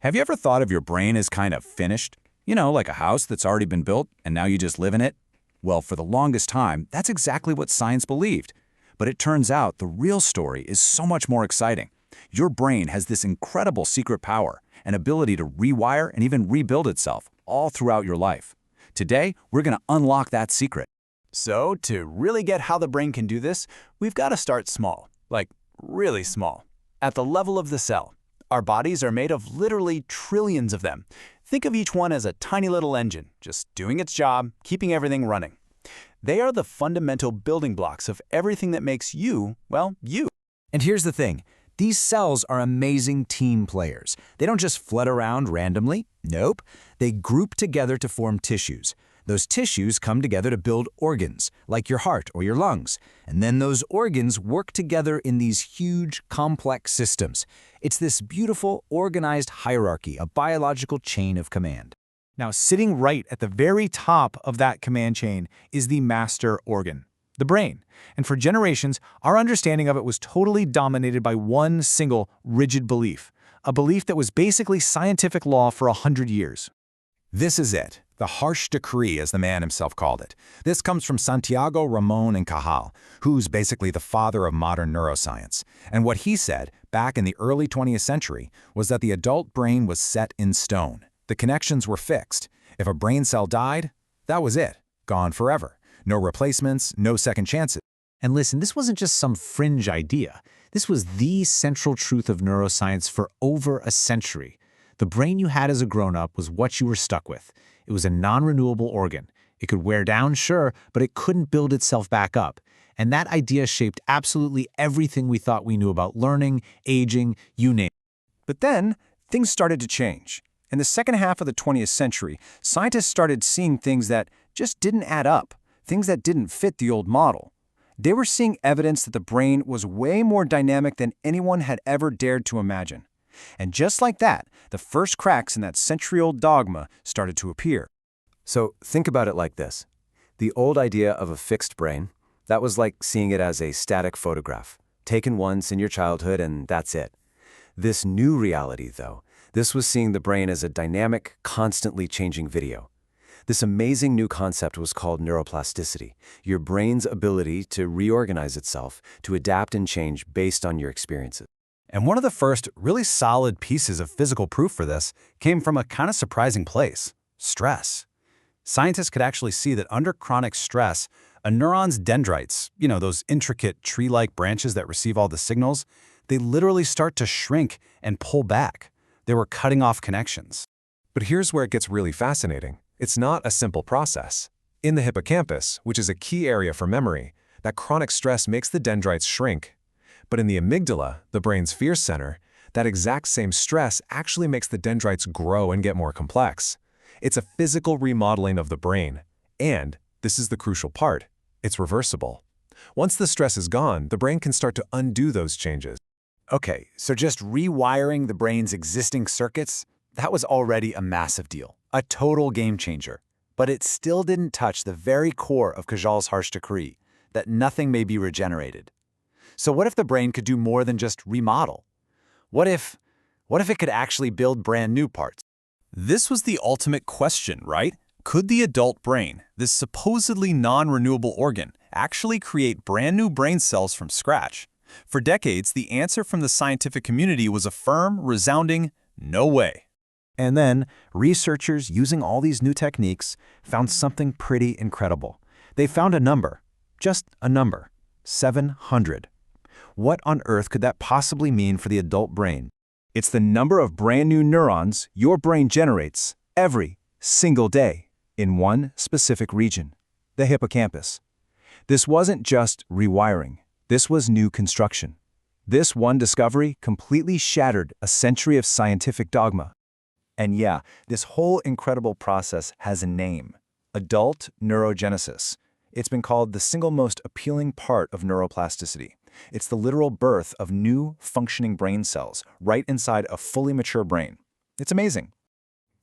Have you ever thought of your brain as kind of finished? You know, like a house that's already been built and now you just live in it? Well, for the longest time, that's exactly what science believed. But it turns out the real story is so much more exciting. Your brain has this incredible secret power, an ability to rewire and even rebuild itself all throughout your life. Today, we're going to unlock that secret. So, to really get how the brain can do this, we've got to start small, like really small. At the level of the cell. Our bodies are made of literally trillions of them. Think of each one as a tiny little engine, just doing its job, keeping everything running. They are the fundamental building blocks of everything that makes you, well, you. And here's the thing. These cells are amazing team players. They don't just flood around randomly. Nope. They group together to form tissues. Those tissues come together to build organs, like your heart or your lungs. And then those organs work together in these huge, complex systems. It's this beautiful, organized hierarchy, a biological chain of command. Now, sitting right at the very top of that command chain is the master organ, the brain. And for generations, our understanding of it was totally dominated by one single rigid belief, a belief that was basically scientific law for 100 years. This is it, the harsh decree, as the man himself called it. This comes from Santiago Ramon and Cajal, who's basically the father of modern neuroscience. And what he said, back in the early 20th century, was that the adult brain was set in stone. The connections were fixed. If a brain cell died, that was it, gone forever. No replacements, no second chances. And listen, this wasn't just some fringe idea. This was the central truth of neuroscience for over a century. The brain you had as a grown-up was what you were stuck with. It was a non-renewable organ. It could wear down, sure, but it couldn't build itself back up. And that idea shaped absolutely everything we thought we knew about learning, aging, you name it. But then, things started to change. In the second half of the 20th century, scientists started seeing things that just didn't add up, things that didn't fit the old model. They were seeing evidence that the brain was way more dynamic than anyone had ever dared to imagine. And just like that, the first cracks in that century-old dogma started to appear. So think about it like this. The old idea of a fixed brain, that was like seeing it as a static photograph, taken once in your childhood and that's it. This new reality, though, this was seeing the brain as a dynamic, constantly changing video. This amazing new concept was called neuroplasticity, your brain's ability to reorganize itself, to adapt and change based on your experiences. And one of the first really solid pieces of physical proof for this came from a kind of surprising place: stress. Scientists could actually see that under chronic stress, a neuron's dendrites, those intricate tree-like branches that receive all the signals, they literally start to shrink and pull back. They were cutting off connections. But here's where it gets really fascinating. It's not a simple process. In the hippocampus, which is a key area for memory, that chronic stress makes the dendrites shrink. But in the amygdala, the brain's fear center, that exact same stress actually makes the dendrites grow and get more complex. It's a physical remodeling of the brain. And, this is the crucial part, it's reversible. Once the stress is gone, the brain can start to undo those changes. Okay, so just rewiring the brain's existing circuits, that was already a massive deal, a total game changer. But it still didn't touch the very core of Cajal's harsh decree, that nothing may be regenerated. So what if the brain could do more than just remodel? What if it could actually build brand new parts? This was the ultimate question, right? Could the adult brain, this supposedly non-renewable organ, actually create brand new brain cells from scratch? For decades, the answer from the scientific community was a firm, resounding no way. And then, researchers using all these new techniques found something pretty incredible. They found a number, just a number, 700. What on earth could that possibly mean for the adult brain? It's the number of brand new neurons your brain generates every single day in one specific region, the hippocampus. This wasn't just rewiring. This was new construction. This one discovery completely shattered a century of scientific dogma. And yeah, this whole incredible process has a name: adult neurogenesis. It's been called the single most appealing part of neuroplasticity. It's the literal birth of new, functioning brain cells right inside a fully mature brain. It's amazing.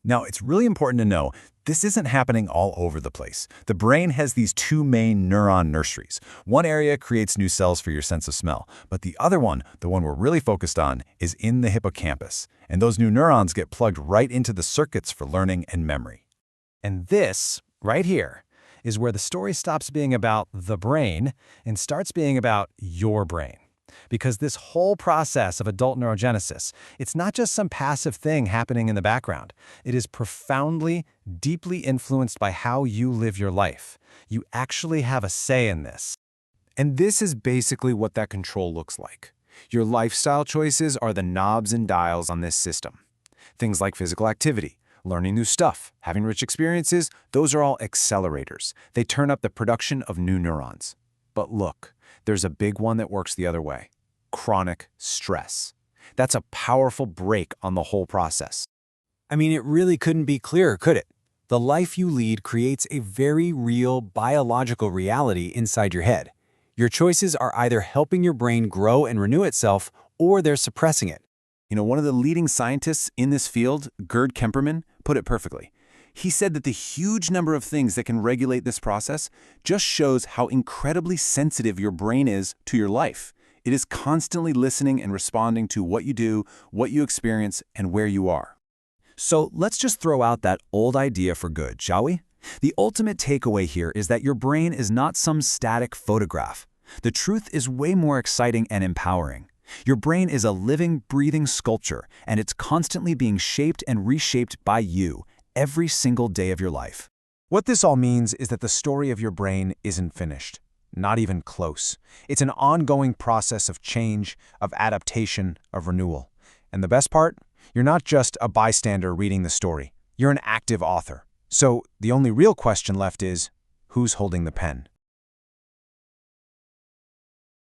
Now, it's really important to know this isn't happening all over the place. The brain has these two main neuron nurseries. One area creates new cells for your sense of smell, but the other one, the one we're really focused on, is in the hippocampus. And those new neurons get plugged right into the circuits for learning and memory. And this, right here, is where the story stops being about the brain and starts being about your brain. Because this whole process of adult neurogenesis, it's not just some passive thing happening in the background. It is profoundly, deeply influenced by how you live your life. You actually have a say in this. And this is basically what that control looks like. Your lifestyle choices are the knobs and dials on this system. Things like physical activity, learning new stuff, having rich experiences, those are all accelerators. They turn up the production of new neurons. But look, there's a big one that works the other way. Chronic stress. That's a powerful brake on the whole process. I mean, it really couldn't be clearer, could it? The life you lead creates a very real biological reality inside your head. Your choices are either helping your brain grow and renew itself, or they're suppressing it. You know, one of the leading scientists in this field, Gerd Kemperman, put it perfectly. He said that the huge number of things that can regulate this process just shows how incredibly sensitive your brain is to your life. It is constantly listening and responding to what you do, what you experience, and where you are. So let's just throw out that old idea for good, shall we? The ultimate takeaway here is that your brain is not some static photograph. The truth is way more exciting and empowering. Your brain is a living, breathing sculpture, and it's constantly being shaped and reshaped by you every single day of your life. What this all means is that the story of your brain isn't finished. Not even close. It's an ongoing process of change, of adaptation, of renewal. And the best part? You're not just a bystander reading the story. You're an active author. So the only real question left is, who's holding the pen?